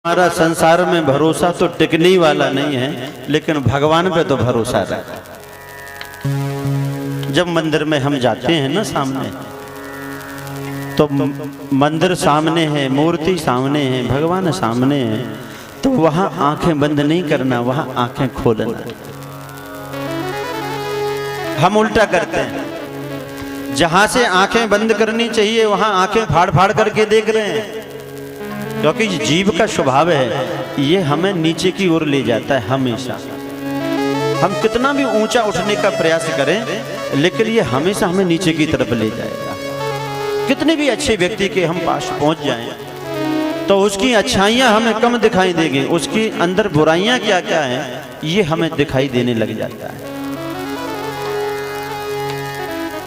हमारा संसार में भरोसा तो टिकने वाला नहीं है, लेकिन भगवान पे तो भरोसा रखा। जब मंदिर में हम जाते हैं ना सामने, तो मंदिर सामने है, मूर्ति सामने है, भगवान सामने है, तो वहां आंखें बंद नहीं करना, वहां आंखें खोलना। हम उल्टा करते हैं, जहां से आंखें बंद करनी चाहिए वहां आंखें फाड़ फाड़ करके देख रहे हैं, क्योंकि जीव का स्वभाव है ये हमें नीचे की ओर ले जाता है हमेशा। हम कितना भी ऊंचा उठने का प्रयास करें, लेकिन ये हमेशा हमें नीचे की तरफ ले जाएगा। कितने भी अच्छे व्यक्ति के हम पास पहुंच जाएं, तो उसकी अच्छाइयां हमें कम दिखाई देंगी, उसकी अंदर बुराइयां क्या क्या हैं ये हमें दिखाई देने लग जाता है।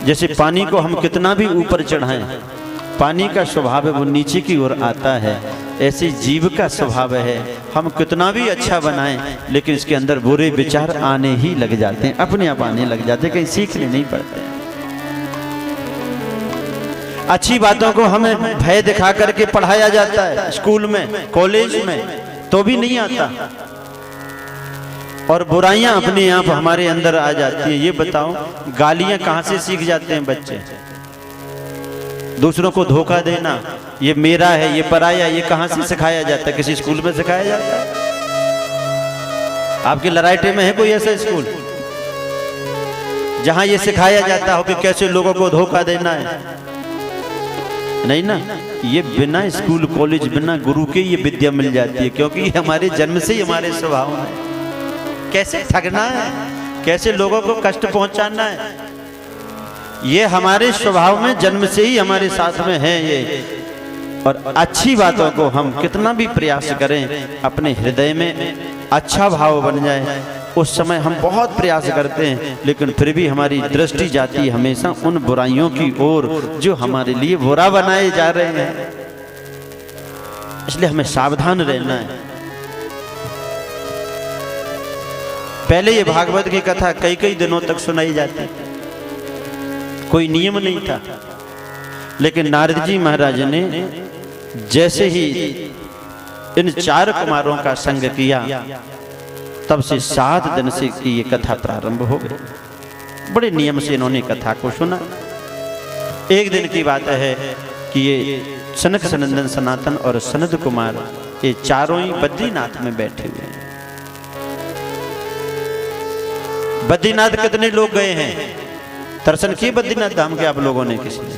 जैसे पानी को हम कितना भी ऊपर चढ़ाएं, पानी का स्वभाव है वो नीचे की ओर आता है, ऐसे जीव का स्वभाव है हम कितना भी अच्छा बनाएं, लेकिन इसके अंदर बुरे विचार आने ही लग जाते हैं, अपने आप आने लग जाते हैं, कहीं सीखने नहीं पड़ते हैं। अच्छी बातों को हमें भय दिखा करके पढ़ाया जाता है स्कूल में, कॉलेज में, तो भी नहीं आता, और बुराइयां अपने आप हमारे अंदर आ जाती है। ये बताओ गालियां कहां से सीख जाते हैं बच्चे? दूसरों को धोखा देना, ये मेरा है, ये पराया, ये कहां से सिखाया जाता है? किसी स्कूल में सिखाया जाता है? आपके लराइटे में है कोई ऐसा स्कूल जहां ये सिखाया जाता हो कि कैसे लोगों को धोखा देना है? नहीं ना, ये बिना स्कूल कॉलेज, बिना गुरु के ये विद्या मिल जाती है, क्योंकि ये हमारे जन्म से ही हमारे स्वभाव में कैसे ठगना है, कैसे लोगों को कष्ट पहुंचाना है, ये हमारे स्वभाव में जन्म से ही हमारे साथ में है ये। और अच्छी बातों को हम कितना भी प्रयास करें अपने हृदय में अच्छा भाव बन जाए, उस समय हम बहुत प्रयास करते हैं, लेकिन फिर भी हमारी दृष्टि जाती है हमेशा उन बुराइयों की ओर जो हमारे लिए बुरा बनाए जा रहे हैं। इसलिए हमें सावधान रहना है। पहले ये भागवत की कथा कई कई दिनों तक सुनाई जाती, कोई नियम नहीं था, लेकिन नारद जी महाराज ने जैसे ही इन 4 कुमारों का संग किया, तब से 7 दिन से की ये कथा प्रारंभ हो गई। बड़े नियम से इन्होंने कथा को सुना। एक दिन की बात है कि ये सनक सनंदन सनातन और सनद कुमार ये चारों ही बद्रीनाथ में बैठे हुए हैं। बद्रीनाथ कितने लोग गए हैं? दर्शन किए बद्रीनाथ धाम के आप लोगों ने? किसी ने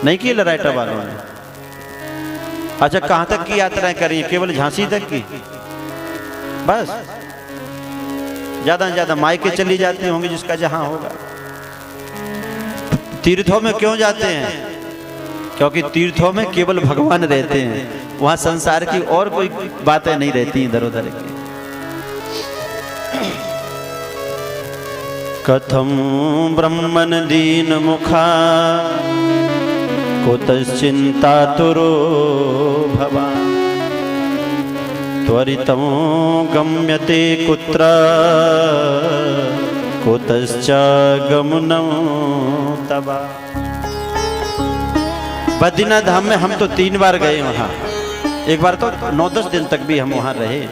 नहीं किए, लराइटा वालों ने? अच्छा, कहां तक की यात्राएं करी? केवल झांसी तक की? बस ज्यादा से ज्यादा मायके चली जाती होंगी, जिसका जहां होगा। तीर्थों में क्यों जाते हैं? क्योंकि तीर्थों में केवल भगवान रहते हैं, वहां संसार की और कोई बातें नहीं रहती इधर उधर की। कथम ब्रह्मन दीन मुखा कुतश्चिंतातुरो भवान् त्वरितं गम्यते कुत्र कुतश्चागमनं तवा। बद्रीनाथ धाम में हम तो 3 बार गए वहां, एक बार तो 9-10 दिन तक भी हम वहां रहे।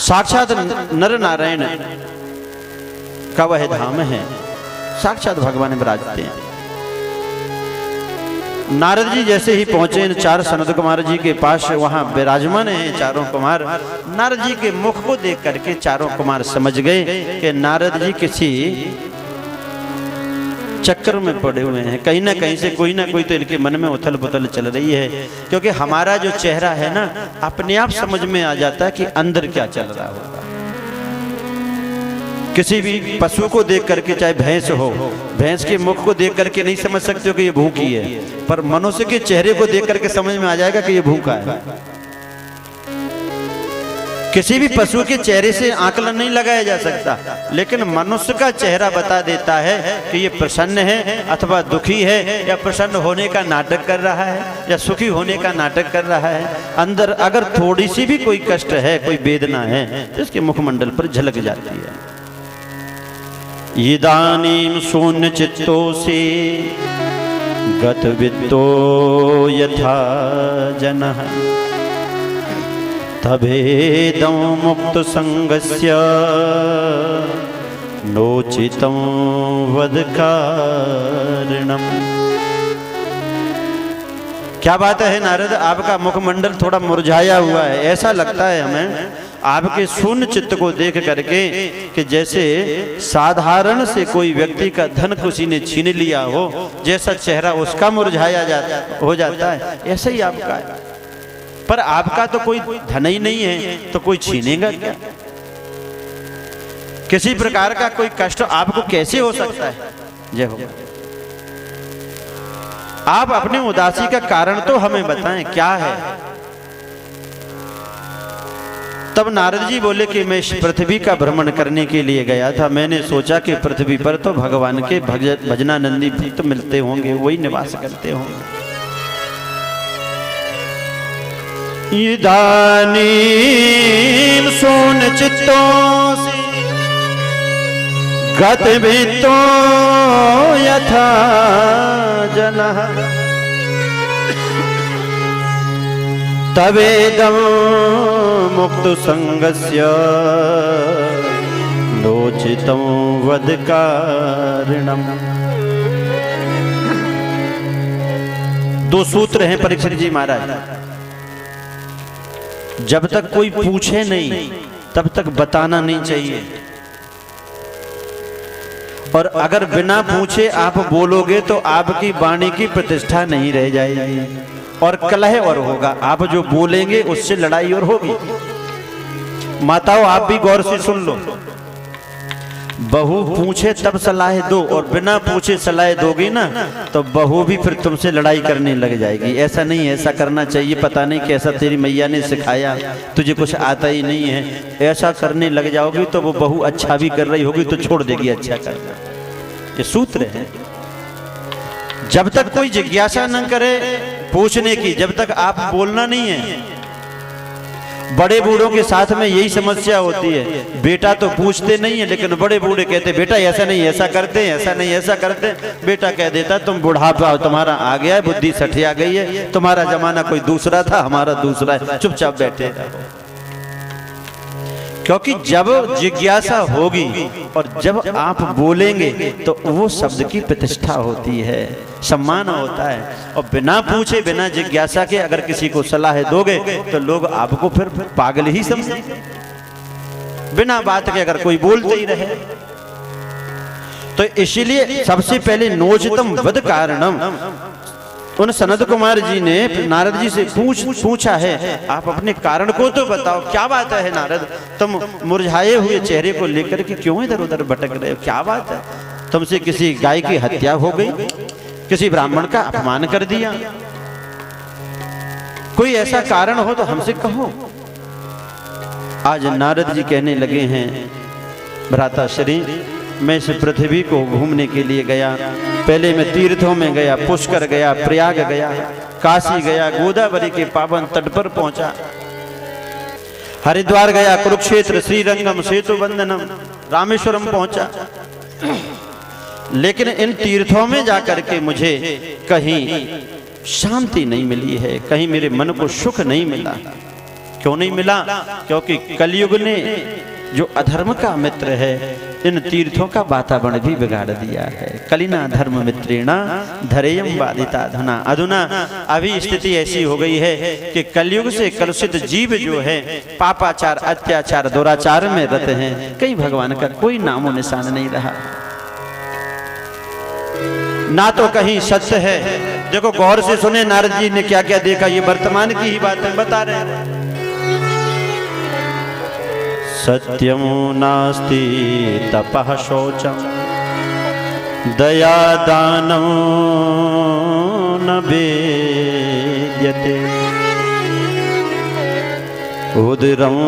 साक्षात नर नारायण का वह धाम है, साक्षात भगवान विराजते हैं। नारद जी जैसे ही पहुंचे इन 4 सनद कुमार जी के पास, वहां विराजमान हैं 4 कुमार। नारद जी के मुख को देख करके 4 कुमार समझ गए कि नारद जी किसी चक्कर में पड़े हुए हैं, कहीं ना कहीं से कोई ना कोई तो इनके मन में उथल पुथल चल रही है। क्योंकि हमारा जो चेहरा है ना, अपने आप समझ में आ जाता है कि अंदर क्या चल रहा होगा। किसी भी पशु को देख करके, चाहे भैंस हो, भैंस के मुख को देख करके नहीं समझ सकते हो कि ये भूखी है, पर मनुष्य के चेहरे को देख करके समझ में आ जाएगा कि ये भूखा है। किसी भी पशु के चेहरे से आकलन नहीं लगाया जा सकता, लेकिन मनुष्य का चेहरा बता देता है कि ये प्रसन्न है अथवा दुखी है, या प्रसन्न होने का नाटक कर रहा है या सुखी होने का नाटक कर रहा है। अंदर अगर थोड़ी सी भी कोई कष्ट है, कोई वेदना है, तो इसके मुखमंडल पर झलक जाती है। इदानीं शून्य चित्तोऽसि गतवित्तो यथा जनः तभेदं मुक्त संगस्य नोचितं वद कारणम्। क्या बात है नारद, आपका मुखमंडल थोड़ा मुरझाया हुआ है। ऐसा लगता है हमें आपके शून्य चित्त को देख करके कि जैसे साधारण से कोई व्यक्ति का धन किसी ने छीन लिया हो, जैसा चेहरा उसका मुरझाया हो जाता है, ऐसा ही आपका है। पर आपका तो कोई धन ही नहीं है तो कोई छीनेगा क्या? किसी प्रकार का कोई कष्ट आपको कैसे हो सकता है? जय हो। आप अपनी उदासी का कारण तो हमें बताएं, क्या है? तब नारद जी बोले कि मैं इस पृथ्वी का भ्रमण करने के लिए गया था। मैंने सोचा कि पृथ्वी पर तो भगवान के भजनानंदी भक्त मिलते होंगे, वही निवास करते होंगे। इदानीं सोन चित्तों से गतवित्तो यथा जनः तवेदं मुक्त संगस्य नोचितं वद कारणम्। दो सूत्र हैं परीक्षित जी महाराज। जब तक कोई पूछे नहीं तब तक बताना नहीं चाहिए, और अगर बिना पूछे आप बोलोगे तो आपकी वाणी की प्रतिष्ठा नहीं रह जाएगी और कलह और होगा। आप जो बोलेंगे उससे लड़ाई और होगी। माताओं, आप भी गौर से सुन लो। बहू पूछे तब सलाह दो, और बिना पूछे सलाह दोगी ना तो बहू भी फिर तुमसे लड़ाई करने लग जाएगी। ऐसा नहीं, ऐसा करना चाहिए, पता नहीं कैसा तेरी मैया ने सिखाया, तुझे कुछ आता ही नहीं है, ऐसा करने लग जाओगी तो वो बहू अच्छा भी कर रही होगी तो छोड़ देगी अच्छा करना। ये सूत्र है। जब तक कोई जिज्ञासा न करे पूछने की, जब तक आप बोलना नहीं है। बड़े बूढ़ों के साथ में यही समस्या होती है। बेटा तो पूछते नहीं है, लेकिन बड़े बूढ़े कहते बेटा ऐसा नहीं ऐसा करते, ऐसा नहीं ऐसा करते। बेटा कह देता तुम बुढ़ापा तुम्हारा आ गया है, बुद्धि सठिया गई है, तुम्हारा जमाना कोई दूसरा था, हमारा दूसरा है, चुपचाप बैठे रहो। क्योंकि जब जिज्ञासा होगी और जब आप बोलेंगे तो वो शब्द की प्रतिष्ठा होती है, सम्मान होता है। और बिना पूछे बिना जिज्ञासा के अगर किसी को सलाह दोगे तो लोग आपको फिर पागल ही समझेंगे। बिना बात के अगर कोई बोलते ही रहे तो इसीलिए सबसे पहले नोचतम वद कारणम। उन सनत कुमार जी ने नारद जी से पूछा है आप अपने कारण को तो बताओ, क्या बात है नारद, तुम मुरझाए हुए चेहरे को लेकर के क्यों इधर उधर भटक रहे हो, क्या बात है? तुमसे किसी गाय की हत्या हो गई, किसी ब्राह्मण का अपमान कर दिया, कोई ऐसा कारण हो तो हमसे कहो। आज नारद जी कहने लगे हैं भ्राताश्री, मैं इस पृथ्वी को घूमने के लिए गया। पहले मैं तीर्थों में गया, पुष्कर गया, प्रयाग गया, काशी गया, गोदावरी के पावन तट पर पहुंचा, हरिद्वार गया, कुरुक्षेत्र, श्रीरंगम, सेतु बंधनम, रामेश्वरम पहुंचा। लेकिन इन तीर्थों में जाकर के मुझे कहीं शांति नहीं मिली है, कहीं मेरे मन को सुख नहीं मिला। क्यों नहीं मिला? क्योंकि कलयुग ने जो अधर्म का मित्र है इन तीर्थों का वातावरण भी बिगाड़ दिया है। कलिना धर्म मित्रेणा धरेयम बाधिता धुना। अधुना अभी स्थिति ऐसी हो गई है कि कलयुग से कलुषित जीव जो है पापाचार, अत्याचार, दुराचार में रत हैं। कहीं भगवान का कोई नामो निशान नहीं रहा, ना तो कहीं सत्य है। देखो गौर से सुने नारद जी ने क्या क्या देखा, ये वर्तमान की ही बातें बता रहे हैं। सत्यं नास्ति तपः शौचं दया दानं न वेद्यते उदरं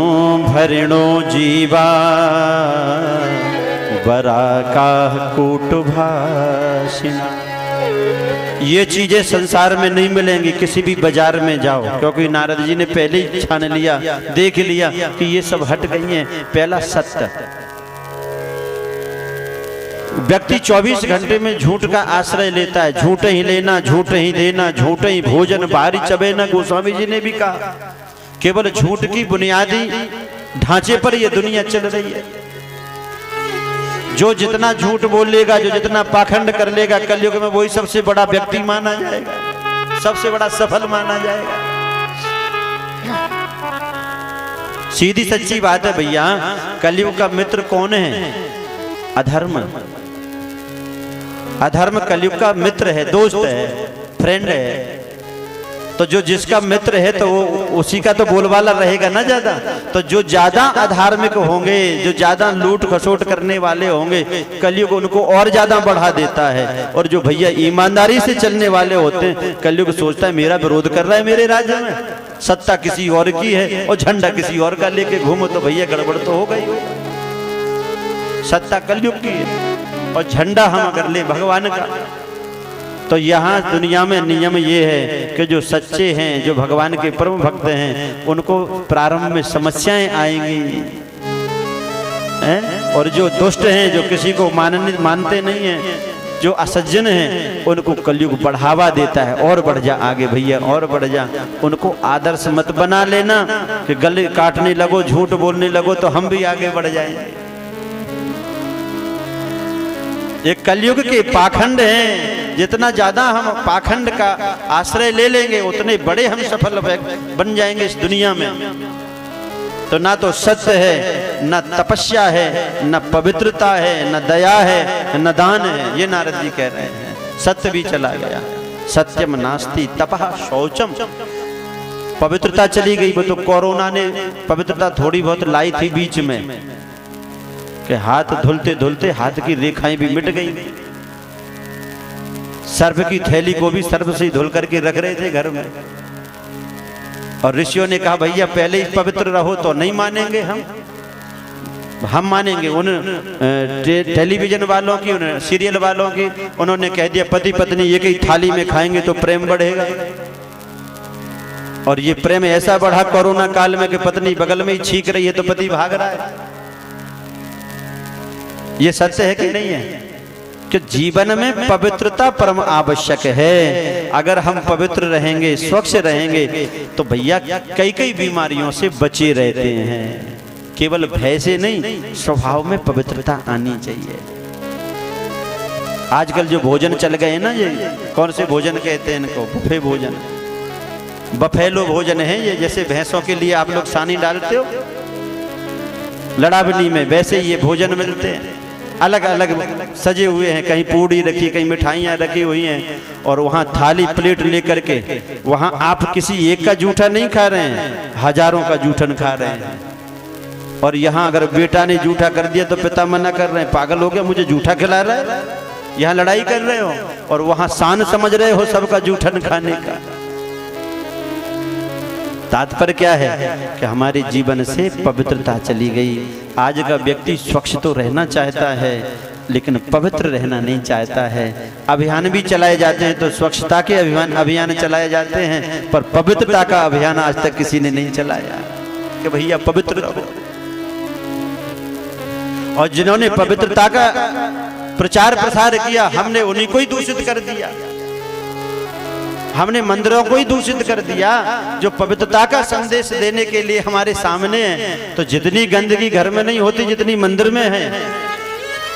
भरिणो जीवा वराकाः कूटभाषिणः। ये चीजें संसार में नहीं मिलेंगी, किसी भी बाजार में जाओ, क्योंकि नारद जी ने पहले ही छान लिया, देख लिया कि ये सब हट गई हैं। पहला सत्य, व्यक्ति 24 घंटे में झूठ का आश्रय लेता है। झूठ ही लेना, झूठ ही देना, झूठ ही भोजन, बाहरी चबेना, गोस्वामी जी ने भी कहा। केवल झूठ की बुनियादी ढांचे पर यह दुनिया चल रही है। जो जितना झूठ बोल लेगा, जो जितना पाखंड कर लेगा, कलयुग में वही सबसे बड़ा व्यक्ति माना जाएगा, सबसे बड़ा सफल माना जाएगा। सीधी सच्ची बात है भैया, कलयुग का मित्र कौन है? अधर्म। अधर्म कलयुग का मित्र है, दोस्त है, फ्रेंड है। तो जो जिसका मित्र है तो वो उसी का तो बोलबाला रहेगा ना ज्यादा। तो जो ज्यादा अधार्मिक होंगे, जो ज्यादा लूट खसोट करने वाले होंगे, कलयुग उनको और ज्यादा बढ़ा देता है। और जो भैया ईमानदारी से चलने वाले होते हैं, कलयुग सोचता है मेरा विरोध कर रहा है मेरे राज्य में, सत्ता किसी और की है और झंडा किसी और का लेके घूमो तो भैया गड़बड़ तो हो गई। सत्ता कलयुग की है और झंडा हम अगर ले भगवान का। तो यहाँ दुनिया में नियम ये है कि जो सच्चे हैं, जो भगवान के परम भक्त हैं, उनको प्रारंभ में समस्याएं आएंगी, और जो दुष्ट हैं, जो किसी को मानते नहीं हैं, जो असज्जन हैं, उनको कलयुग बढ़ावा देता है। और बढ़ जा आगे भैया, और बढ़ जा। उनको आदर्श मत बना लेना कि गले काटने लगो, झूठ बोलने लगो तो हम भी आगे बढ़ जाएंगे। ये कलयुग के पाखंड हैं। जितना ज्यादा हम पाखंड का आश्रय ले लेंगे, उतने बड़े हम सफल बन जाएंगे इस दुनिया में। तो ना तो सत्य है, न तपस्या है, न पवित्रता है, न दया है, न दान है। ये नारद जी कह रहे हैं। सत्य भी चला गया। सत्यम नास्ति तपः शौचम। पवित्रता चली गई। वो तो कोरोना ने पवित्रता थोड़ी बहुत लाई थी बीच में, कि हाथ धुलते धुलते हाथ की रेखाएं भी मिट गई। सर्फ की थैली को भी सर्फ से धुल करके रख रहे थे घर में। और ऋषियों ने कहा भैया पहले ही पवित्र रहो तो नहीं मानेंगे हम मानेंगे। उन टेलीविजन वालों की, उन सीरियल वालों की, उन्होंने कह दिया पति पत्नी एक ही थाली में खाएंगे तो प्रेम बढ़ेगा। और ये प्रेम ऐसा बढ़ा कोरोना काल में कि पत्नी बगल में ही छींक रही है तो पति भाग रहा है। ये सत्य है कि नहीं है? कि जीवन में पवित्रता परम आवश्यक है। अगर हम पवित्र रहेंगे, स्वच्छ रहेंगे, तो भैया कई कई बीमारियों से बचे रहते हैं। केवल भय से नहीं, स्वभाव में पवित्रता आनी चाहिए। आजकल जो भोजन चल गए ना, ये कौन से भोजन कहते हैं इनको? बुफे भोजन, बफेलो भोजन है ये। जैसे भैंसों के लिए आप लोग सानी डालते हो लड़ावनी में, वैसे ये भोजन मिलते हैं। अलग अलग सजे हुए हैं, कहीं पूड़ी रखी, कहीं मिठाइयाँ रखी हुई हैं। और वहाँ थाली प्लेट लेकर के वहाँ आप किसी एक का जूठा नहीं खा रहे हैं, हजारों का जूठन खा रहे हैं। और यहाँ अगर बेटा ने जूठा कर दिया तो पिता मना कर रहे हैं, पागल हो गया मुझे जूठा खिला रहा है। यहाँ लड़ाई कर रहे हो और वहाँ शान समझ रहे हो सबका जूठन खाने का। तात्पर्य क्या है कि हमारे जीवन से पवित्रता चली गई। आज का व्यक्ति स्वच्छ तो रहना चाहता है, लेकिन पवित्र रहना नहीं चाहता है। अभियान भी चलाए जाते हैं, तो स्वच्छता के अभियान चलाए जाते हैं, पर पवित्रता का अभियान आज तक किसी ने नहीं चलाया कि भैया पवित्र रहो। और जिन्होंने पवित्रता का प्रचार प्रसार किया, हमने उन्हीं को ही दूषित कर दिया। हमने मंदिरों को ही दूषित कर दिया जो पवित्रता का संदेश देने के लिए हमारे सामने है। तो जितनी गंदगी घर में नहीं होती जितनी मंदिर में है।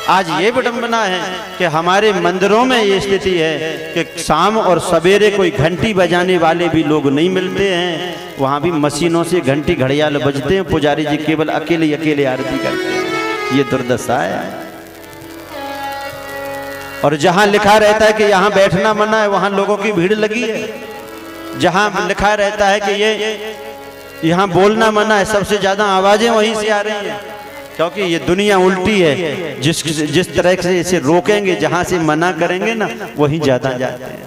आज ये विडंबना है कि हमारे मंदिरों में ये स्थिति है कि शाम और सवेरे कोई घंटी बजाने वाले भी लोग नहीं मिलते हैं। वहां भी मशीनों से घंटी घड़ियाल बजते हैं, पुजारी जी केवल अकेले आरती करते हैं। ये दुर्दशा है। और जहां लिखा रहता है कि यहाँ बैठना मना है, वहां लोगों की भीड़ लगी है। जहां लिखा रहता है कि ये यहाँ बोलना मना है, सबसे ज्यादा आवाजें वहीं से आ रही हैं। क्योंकि ये दुनिया उल्टी है। जिस तरह से इसे रोकेंगे, जहां से मना करेंगे ना, वहीं ज्यादा जाते हैं।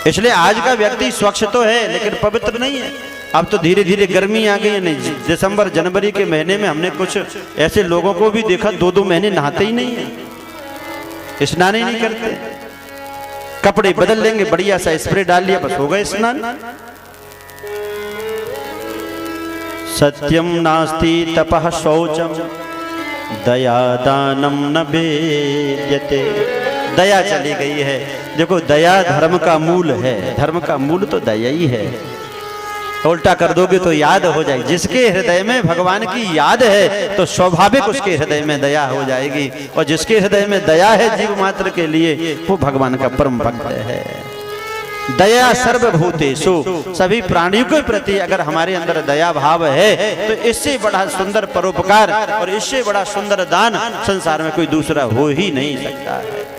इसलिए आज का व्यक्ति स्वच्छ तो है लेकिन पवित्र नहीं है। अब तो धीरे धीरे गर्मी आ गई है। नहीं, दिसंबर जनवरी के महीने में हमने कुछ ऐसे लोगों को भी देखा 2-2 महीने नहाते ही नहीं है, स्नान ही नहीं करते। कपड़े बदल लेंगे, बढ़िया सा स्प्रे डाल लिया, बस हो गए स्नान। सत्यम नास्ति तपः शौचम। दया दानम न भेद्यते। दया चली गई है। देखो दया धर्म का मूल है, धर्म का मूल तो दया ही है। उल्टा कर दोगे तो याद हो जाएगी। जिसके हृदय में भगवान की याद है तो स्वाभाविक उसके हृदय में दया हो जाएगी, और जिसके हृदय में दया है जीव मात्र के लिए, वो भगवान का परम भक्त है। दया सर्वभूतेषु, सभी प्राणियों के प्रति अगर हमारे अंदर दया भाव है तो इससे बड़ा सुंदर परोपकार और इससे बड़ा सुंदर दान संसार में कोई दूसरा हो ही नहीं सकता है।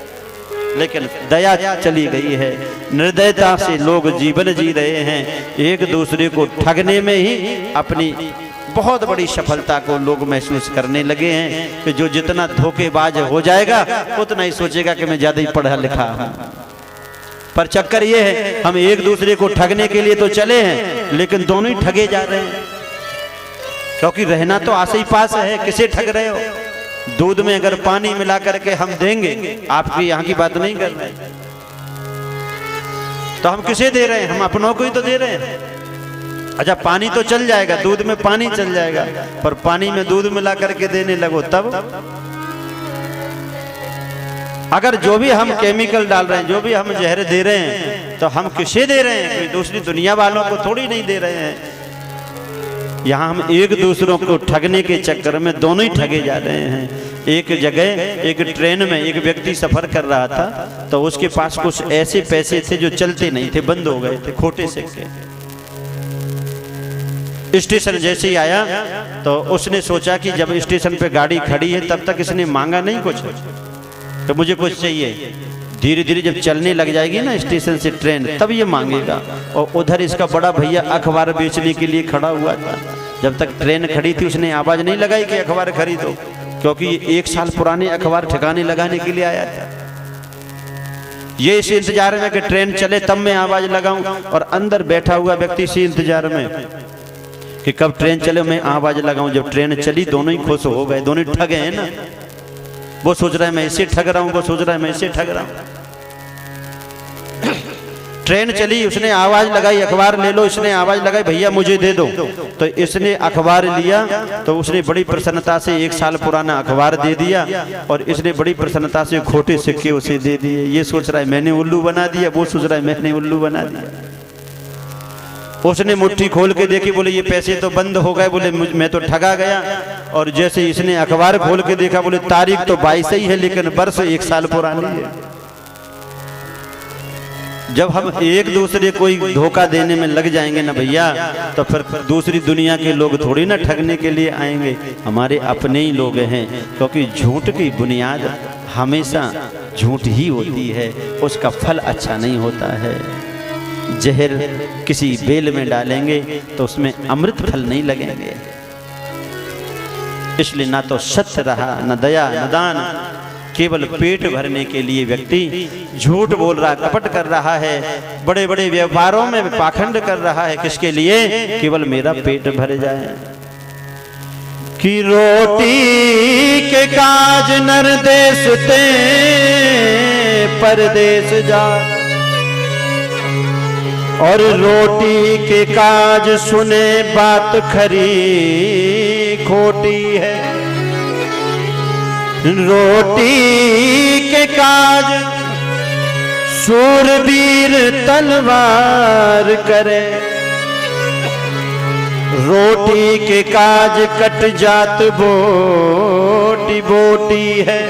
लेकिन दया चली गई है। निर्दयता से लोग जीवन जी रहे हैं। एक दूसरे को ठगने में ही अपनी बहुत बड़ी सफलता को लोग महसूस करने लगे हैं कि जो जितना धोखेबाज हो जाएगा उतना ही सोचेगा कि मैं ज्यादा ही पढ़ा लिखा हूं। पर चक्कर ये है, हम एक दूसरे को ठगने के लिए तो चले हैं, लेकिन दोनों ही ठगे जा रहे हैं। क्योंकि रहना तो आस ही पास है। किसे ठग रहे हो? दूध में अगर पानी मिला करके हम देंगे, आपकी यहाँ की बात नहीं कर रहे, तो हम किसे दे रहे हैं? हम अपनों को ही तो दे रहे हैं। अच्छा पानी तो चल जाएगा, दूध में पानी चल जाएगा, पर पानी में दूध मिला करके देने लगो तब। अगर जो भी हम केमिकल डाल रहे हैं, जो भी हम जहर दे रहे हैं, तो हम किसे दे रहे हैं? कोई दूसरी दुनिया वालों को थोड़ी नहीं दे रहे हैं। यहाँ हम एक दूसरों को ठगने के चक्कर में दोनों ही ठगे जा रहे हैं। एक जगह एक ट्रेन में एक व्यक्ति सफर कर रहा था, तो उसके पास कुछ ऐसे पैसे थे जो चलते नहीं थे, बंद हो गए थे, खोटे सिक्के। स्टेशन जैसे ही आया तो उसने सोचा कि जब स्टेशन पे गाड़ी खड़ी है तब तक इसने मांगा नहीं कुछ, तो मुझे कुछ चाहिए। धीरे धीरे जब चलने लग जाएगी ना स्टेशन से ट्रेन, तब ये मांगेगा। और उधर इसका बड़ा भैया अखबार बेचने के लिए खड़ा हुआ था। जब तक ट्रेन खड़ी थी उसने आवाज नहीं लगाई कि अखबार खरीदो, क्योंकि ये 1 साल पुराने अखबार ठिकाने लगाने के लिए आया था। ये इस इंतजार में कि ट्रेन चले तब मैं आवाज लगाऊं, और अंदर बैठा हुआ व्यक्ति इसी इंतजार में कि कब ट्रेन चले मैं आवाज लगाऊं। जब ट्रेन चली दोनों ही खुश हो गए, दोनों ही ठगे हैं ना। वो सोच रहा है मैं इसे ठग रहा हूं, वो सोच रहा है मैं इसे ठग रहा हूं। ट्रेन चली, उसने आवाज लगाई अखबार ले लो, इसने आवाज लगाई भैया मुझे दे दो, तो इसने अखबार लिया, तो उसने बड़ी प्रसन्नता से 1 साल पुराना अखबार दे दिया, और इसने बड़ी प्रसन्नता से खोटे सिक्के उसे दे दिए। ये सोच रहा है मैंने उल्लू बना दिया, वो सोच रहा है मैंने उल्लू बना दिया। उसने मुट्ठी खोल के देखी, बोले ये पैसे तो बंद हो गए, बोले मैं तो ठगा गया। और जैसे इसने अखबार खोल के देखा, बोले तारीख तो 22 ही है लेकिन वर्ष 1 साल पुरानी है। जब हम एक दूसरे को धोखा देने में लग जाएंगे ना भैया, तो फिर दूसरी दुनिया के लोग थोड़ी ना ठगने के लिए आएंगे, हमारे अपने ही लोग हैं। क्योंकि झूठ की बुनियाद हमेशा झूठ ही होती है, उसका फल अच्छा नहीं होता है। जहर किसी बेल में डालेंगे तो उसमें अमृत फल नहीं लगेंगे। इसलिए ना तो सत्य रहा, न दया, न दान, केवल पेट भरने के लिए व्यक्ति झूठ बोल रहा, कपट कर रहा है, बड़े बड़े व्यापारों में पाखंड कर रहा है। किसके लिए? केवल मेरा पेट भर जाए। कि रोटी के काज नर देश ते परदेश जा, और रोटी के काज सुने बात खरी खोटी है। रोटी के काज शूरवीर तलवार करे, रोटी के काज कट जात बोटी बोटी है।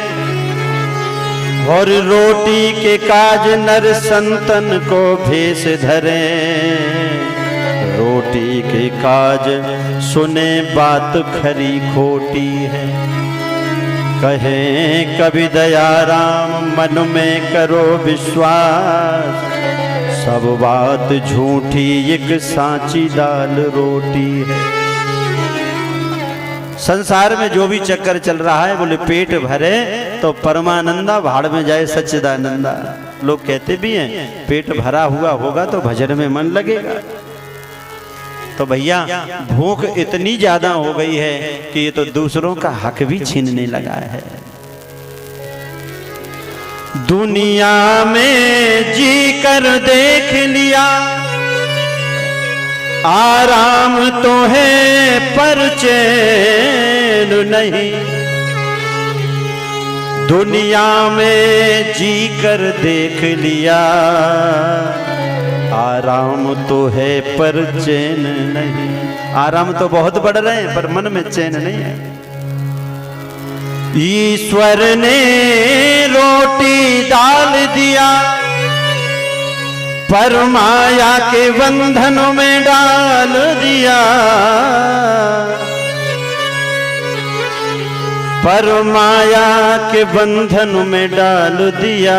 और रोटी के काज नर संतन को भेष धरे, रोटी के काज सुने बात खरी खोटी है। कहें कवि दयाराम मन में करो विश्वास, सब बात झूठी एक सांची दाल रोटी है। संसार में जो भी चक्कर चल रहा है, बोले पेट भरे तो परमानंदा, भाड़ में जाए सच्चिदानंदा। लोग कहते भी हैं पेट भरा हुआ होगा तो भजन में मन लगेगा। तो भैया भूख इतनी ज्यादा हो गई है कि ये तो दूसरों का हक भी छीनने लगा है। दुनिया में जी कर देख लिया, आराम तो है पर चैन नहीं। दुनिया में जी कर देख लिया, आराम तो है पर चैन नहीं। आराम तो बहुत बढ़ रहे हैं पर मन में चैन नहीं है। ईश्वर ने रोटी डाल दिया, पर माया के बंधनों में डाल दिया, पर माया के बंधन में डाल दिया।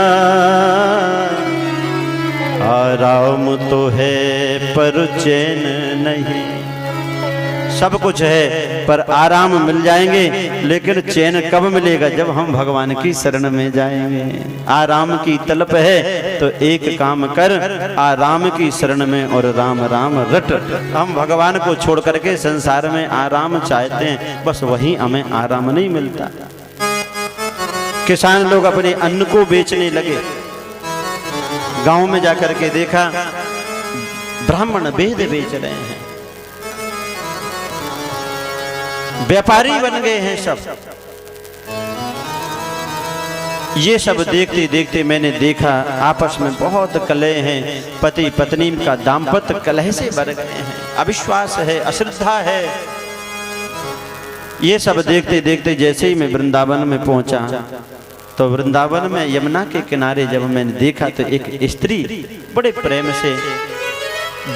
आराम तो है पर चैन नहीं। सब कुछ है पर आराम मिल जाएंगे, लेकिन चैन कब मिलेगा? जब हम भगवान की शरण में जाएंगे। आराम की तलब है तो एक काम कर, आराम की शरण में और राम राम रट। हम भगवान को छोड़ करके संसार में आराम चाहते हैं, बस वहीं हमें आराम नहीं मिलता। किसान लोग अपने अन्न को बेचने लगे। गांव में जाकर के देखा ब्राह्मण वेद बेच रहे हैं, व्यापारी बन गए हैं सब। ये सब देखते देखते मैंने देखा आपस में बहुत कलह हैं, पति पत्नी का दाम्पत्य कलह से भर गए हैं, अविश्वास है, अश्रद्धा है। ये सब देखते देखते जैसे ही मैं वृंदावन में पहुंचा तो वृंदावन में यमुना के किनारे जब मैंने देखा तो एक स्त्री बड़े प्रेम से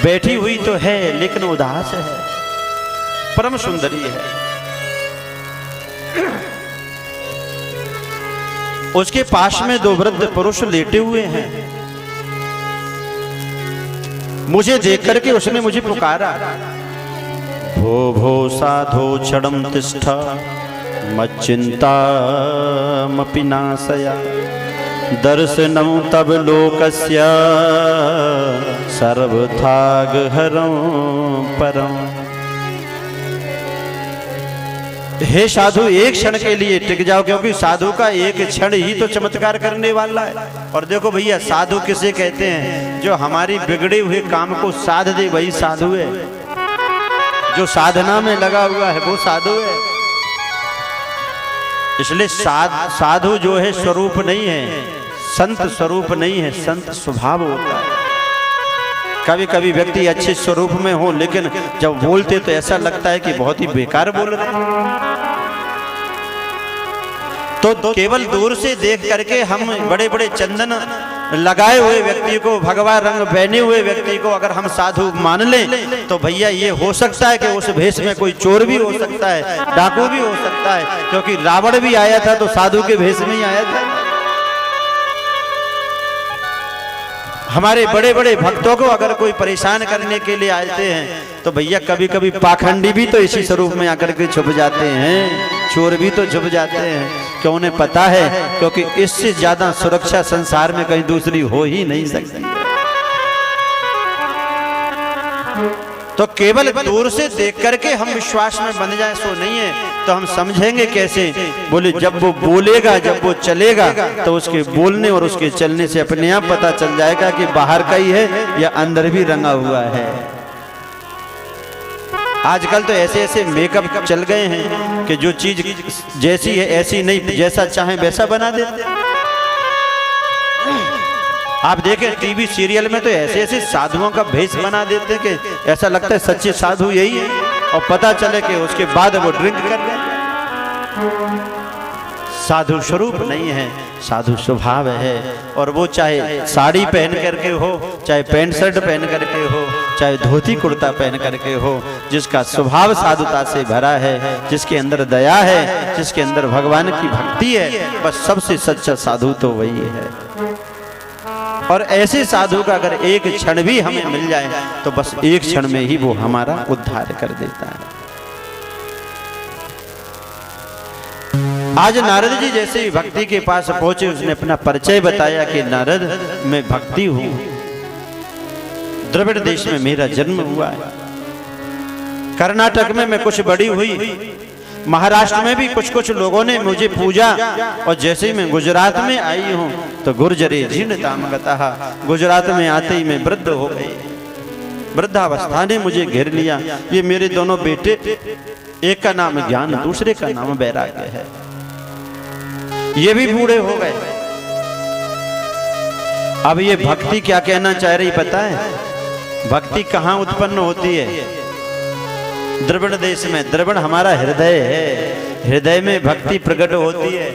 बैठी हुई तो है लेकिन उदास है, परम सुंदरी है। उसके पास में दो वृद्ध पुरुष लेटे हुए हैं। मुझे देख करके उसने मुझे पुकारा, भो भो साधो क्षणं तिष्ठ मच्चिंता मपि नाशया, दर्शनं तब लोकस्य सर्वथाग हरं परम। हे साधु, एक क्षण के लिए टिक जाओ, क्योंकि साधु का एक क्षण ही तो चमत्कार करने वाला है। और देखो भैया, साधु किसे कहते हैं? जो हमारी बिगड़े हुए काम को साध दे वही साधु है। जो साधना में लगा हुआ है वो साधु है। इसलिए साधु जो है स्वरूप नहीं है, संत स्वरूप नहीं है, संत स्वभाव होता है। कभी कभी व्यक्ति अच्छे स्वरूप में हो लेकिन जब बोलते तो ऐसा लगता है कि बहुत ही बेकार बोल रहे हैं। तो केवल दूर से देख करके हम बड़े बड़े चंदन लगाए हुए व्यक्ति को, भगवा रंग पहने हुए व्यक्ति को अगर हम साधु मान लें तो भैया ये हो सकता है कि उस भेष में कोई चोर भी हो सकता है, डाकू भी हो सकता है, क्योंकि रावण भी आया था तो साधु के भेष में ही आया था। हमारे बड़े बड़े भक्तों को अगर कोई परेशान करने के लिए आते हैं तो भैया कभी कभी पाखंडी भी तो इसी स्वरूप में आकर के छुप जाते हैं, चोर भी तो छुप जाते हैं। क्यों? उन्हें पता है, क्योंकि इससे ज्यादा सुरक्षा संसार में कहीं दूसरी हो ही नहीं सकती। तो केवल दूर से देख करके हम विश्वास में बन जाए सो नहीं है। तो हम समझेंगे कैसे? बोले जब वो बोलेगा, जब वो चलेगा तो उसके बोलने और उसके चलने से अपने आप पता चल जाएगा कि बाहर का ही है या अंदर भी रंगा हुआ है। आजकल तो ऐसे ऐसे मेकअप चल गए हैं कि जो चीज जैसी है ऐसी नहीं, जैसा चाहे वैसा बना देते। आप देखें टीवी सीरियल में तो ऐसे ऐसे साधुओं का भेष बना देते हैं कि ऐसा लगता है सच्चे साधु यही है, और पता चले कि उसके बाद वो ड्रिंक कर रहे हैं। साधु स्वरूप नहीं है, साधु स्वभाव है। और वो चाहे साड़ी पहन करके हो, चाहे पैंट शर्ट पहन करके हो, चाहे धोती कुर्ता पहन करके हो, जिसका स्वभाव साधुता से भरा है, जिसके अंदर दया है, जिसके अंदर भगवान की भक्ति है, बस सबसे सच्चा साधु तो वही है। और ऐसे साधु का अगर एक क्षण भी हमें मिल जाए तो बस एक क्षण में ही वो हमारा उद्धार कर देता है। आज नारद जी जैसे ही भक्ति के पास पहुंचे, उसने अपना परिचय बताया कि नारद मैं भक्ति हूं, द्रविड़ देश में मेरा जन्म हुआ है, कर्नाटक में मैं कुछ बड़ी हुई, महाराष्ट्र में भी कुछ कुछ लोगों ने मुझे पूजा, और जैसे ही मैं गुजरात में आई हूं तो गुर्जरे जीर्णताम गतः, गुजरात में आते ही मैं वृद्ध हो गई, वृद्धावस्था ने मुझे घेर लिया। ये मेरे दोनों बेटे, एक का नाम ज्ञान, दूसरे का नाम वैराग्य है। ये भी बूढ़े हो गए। अब ये भक्ति क्या कहना चाह रही पता है? भक्ति कहाँ उत्पन्न होती है? द्रविड़ देश में। द्रविड़ हमारा हृदय है, हृदय में भक्ति प्रकट होती है।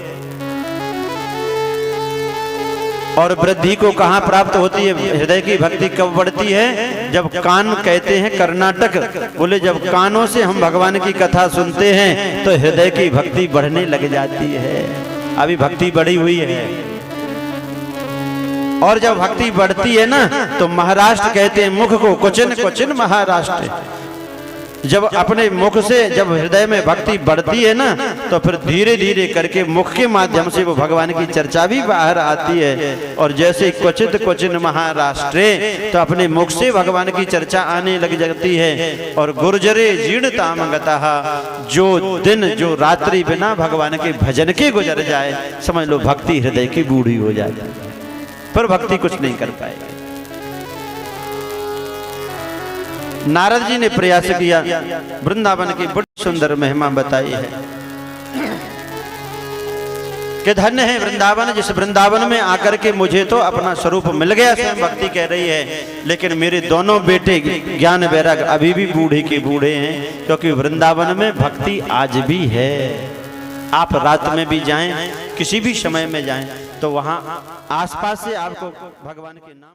और वृद्धि को कहाँ प्राप्त होती है? हृदय की भक्ति कब बढ़ती है? जब कान कहते हैं कर्नाटक, बोले जब कानों से हम भगवान की कथा सुनते हैं तो हृदय की भक्ति बढ़ने लग जाती है। अभी भक्ति बढ़ी हुई है। और जब भक्ति बढ़ती है ना तो महाराष्ट्र कहते हैं मुख को, क्वचिन क्वचिन महाराष्ट्र। जब अपने मुख से जब हृदय में भक्ति बढ़ती है ना तो फिर धीरे धीरे करके मुख के माध्यम से वो भगवान की चर्चा भी बाहर आती है। और जैसे क्वचित क्वचिन महाराष्ट्रे, तो अपने मुख से भगवान की चर्चा आने लग जाती है। और गुर्जरे जीर्णताम गतः, जो दिन जो रात्रि बिना भगवान के भजन के गुजर जाए, समझ लो भक्ति हृदय की बूढ़ी हो जाए, पर भक्ति कुछ नहीं कर पाएगी। नारद जी ने प्रयास किया, वृंदावन की बड़ी सुंदर महिमा बताई है कि धन्य है वृंदावन, जिस वृंदावन में आकर के मुझे तो अपना स्वरूप मिल गया। स्वयं भक्ति कह रही है, लेकिन मेरे दोनों बेटे ज्ञान वैराग अभी भी बूढ़े के बूढ़े हैं, क्योंकि वृंदावन में भक्ति आज भी है। आप रात में भी जाएं, किसी भी समय में जाएं, तो वहां आसपास से आपको भगवान के नाम